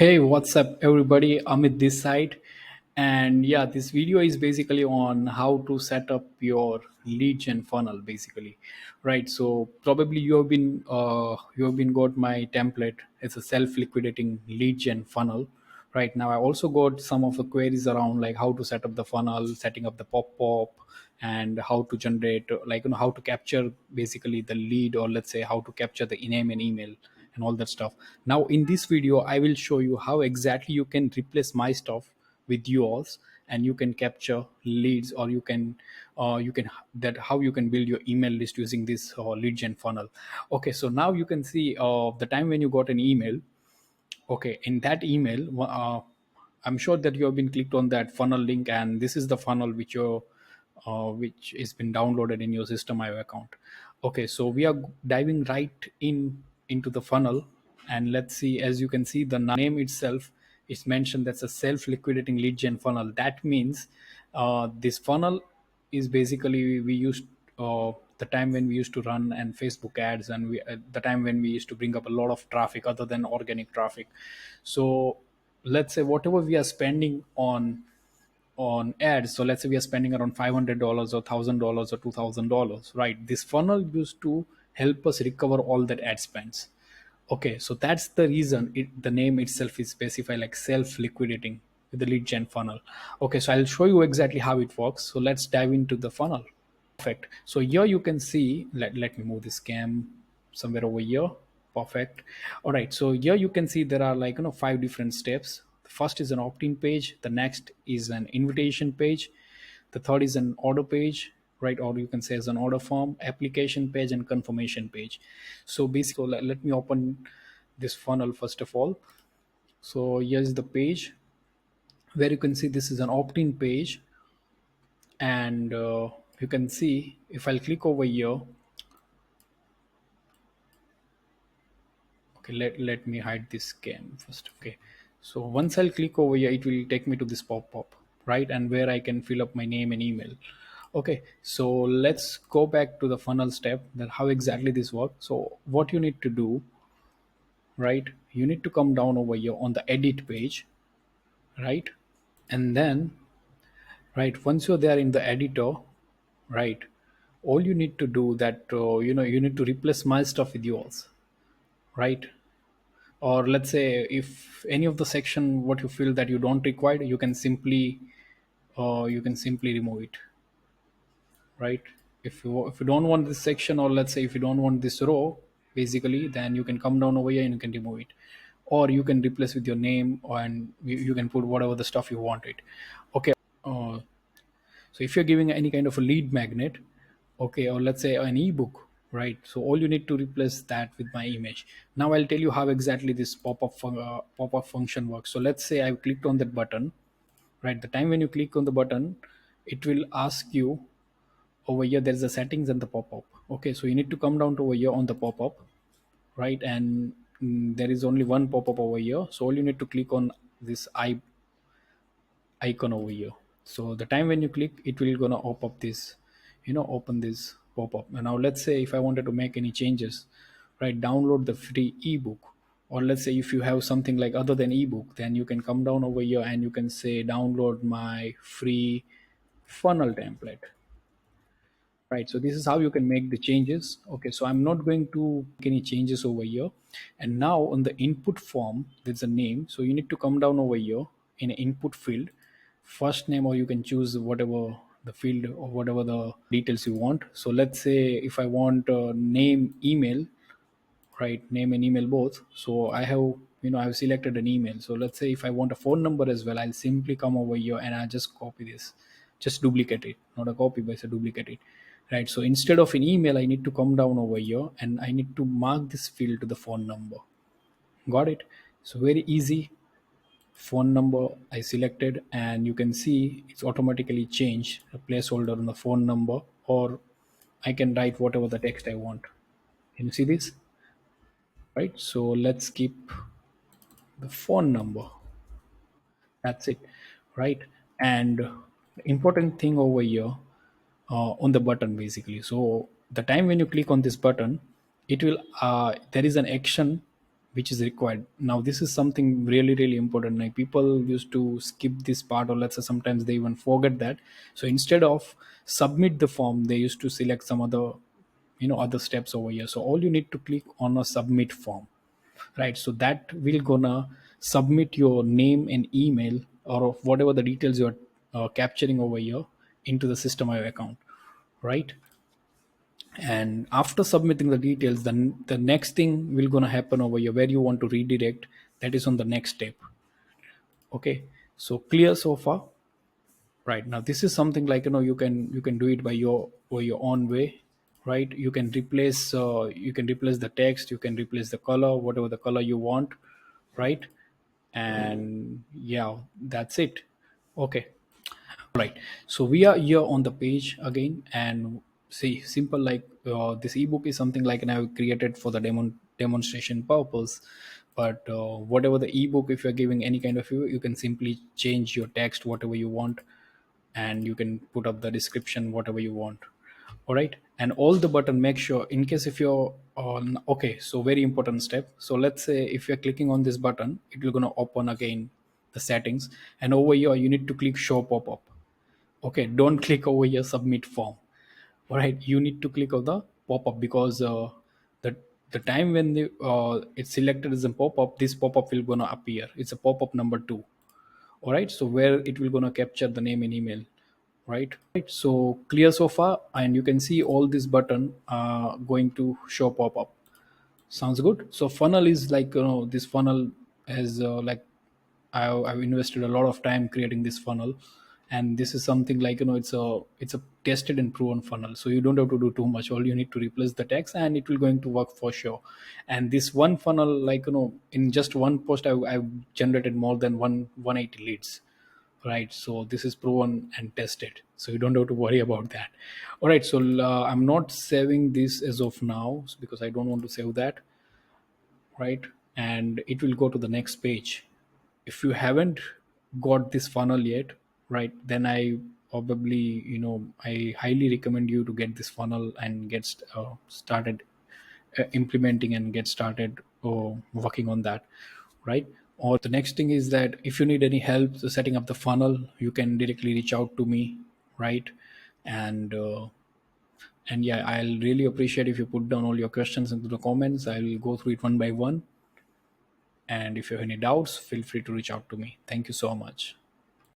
Hey, what's up, everybody? Amit this side, and yeah, this video is basically on how to set up your lead gen funnel, basically, right? So probably you have been got my template. It's a self-liquidating lead gen funnel. Right now, I also got some of the queries around like how to set up the funnel, setting up the pop-up, and how to generate how to capture basically the lead, or let's say how to capture the name and email and all that stuff. Now in this video I will show you how exactly you can replace my stuff with yours, and you can capture leads, or you can that how you can build your email list using this lead gen funnel. Okay, so now you can see the time when you got an email. Okay, in that email, I'm sure that you have been clicked on that funnel link, and this is the funnel which has been downloaded in your Systeme account. Okay, so we are diving right into the funnel, and let's see. As you can see, the name itself is mentioned. That's a self-liquidating lead gen funnel. That means this funnel is basically we used the time when we used to run and Facebook ads, and the time when we used to bring up a lot of traffic other than organic traffic. So let's say whatever we are spending on ads, so let's say we are spending around $500 or $1,000 or $2,000, right? This funnel used to help us recover all that ad spends. Okay, so that's the reason the name itself is specified like self-liquidating with the lead gen funnel. Okay, so I'll show you exactly how it works. So let's dive into the funnel. Perfect. So here you can see, let me move this cam somewhere over here. Perfect. All right. So here you can see there are five different steps. The first is an opt-in page. The next is an invitation page. The third is an order page, right? Or you can say as an order form, application page, and confirmation page. So basically, let me open this funnel first of all. So here's the page where you can see this is an opt-in page, and you can see if I'll click over here. Okay, let me hide this cam first. Okay, so once I'll click over here, it will take me to this pop-up, right? And where I can fill up my name and email. Okay, so let's go back to the funnel step, that how exactly this works. So what you need to do, right? You need to come down over here on the edit page, right? And then, right, once you're there in the editor, right, all you need to do that you need to replace my stuff with yours, right? Or let's say if any of the section what you feel that you don't require, you can simply remove it, right? If you don't want this section, or let's say if you don't want this row, basically, then you can come down over here and you can remove it, or you can replace with your name, and you can put whatever the stuff you want it. Okay. uh, so if you're giving any kind of a lead magnet, okay, or let's say an ebook, right? So all you need to replace that with my image. Now I'll tell you how exactly this pop-up function works. So let's say I've clicked on that button, right? The time when you click on the button, it will ask you over here. There's the settings and the pop-up. Okay, so you need to come down to over here on the pop-up, right? And there is only one pop-up over here. So all you need to click on this icon over here. So the time when you click, it will gonna open this pop-up. And now let's say if I wanted to make any changes, right, download the free ebook, or let's say if you have something like other than ebook, then you can come down over here and you can say download my free funnel template, right? So this is how you can make the changes. Okay, so I'm not going to make any changes over here. And now on the input form, there's a name. So you need to come down over here in an input field, first name, or you can choose whatever the field or whatever the details you want. So let's say if I want name, email, right, name and email both. So I've selected an email. So let's say if I want a phone number as well, I'll simply come over here and I just copy this, just duplicate it, not a copy but it's a duplicate it, right? So instead of an email, I need to come down over here and I need to mark this field to the phone number. Got it? So very easy. Phone number I selected, and you can see it's automatically changed a placeholder on the phone number, or I can write whatever the text I want. Can you see this? Right, so let's keep the phone number. That's it, right? And the important thing over here, on the button, basically, so the time when you click on this button, it will there is an action which is required. Now this is something really really important. Like people used to skip this part, or let's say sometimes they even forget that. So instead of submit the form, they used to select some other, other steps over here. So all you need to click on a submit form, right? So that will gonna submit your name and email, or of whatever the details you're capturing over here into the Systeme account, right? And after submitting the details, then the next thing will gonna happen over here where you want to redirect. That is on the next step. Okay, so clear so far. Right, now this is something like, you can do it by your own way, right? You can replace the text, you can replace the color, whatever the color you want, right? And yeah, that's it. Okay, right. So we are here on the page again, and see, simple like, this ebook is something like, and I've created for the demonstration purpose. But whatever the ebook, if you're giving any kind of view, you can simply change your text whatever you want, and you can put up the description whatever you want. All right, and all the button, make sure, in case if you're on, okay, so very important step. So let's say if you're clicking on this button, it will gonna open again the settings, and over here you need to click show pop-up. Okay, don't click over here submit form. All right, you need to click on the pop-up, because the the time when it's selected as a pop-up, this pop-up will gonna appear. It's a pop-up number 2. All right, so where it will gonna capture the name and email, right? So clear so far, and you can see all this button going to show pop-up. Sounds good. So funnel is like, this funnel has like, I've invested a lot of time creating this funnel, and this is something like, it's a tested and proven funnel. So you don't have to do too much. All you need to replace the text, and it will going to work for sure. And this one funnel, like, in just one post, I've generated more than 180 leads, right? So this is proven and tested, so you don't have to worry about that. All right, so I'm not saving this as of now, because I don't want to save that, right? And it will go to the next page. If you haven't got this funnel yet, right, then I probably, I highly recommend you to get this funnel and get started implementing, and get started working on that, right? Or the next thing is that if you need any help setting up the funnel, you can directly reach out to me, right? And yeah, I'll really appreciate if you put down all your questions into the comments. I'll go through it one by one, and if you have any doubts, feel free to reach out to me. Thank you so much.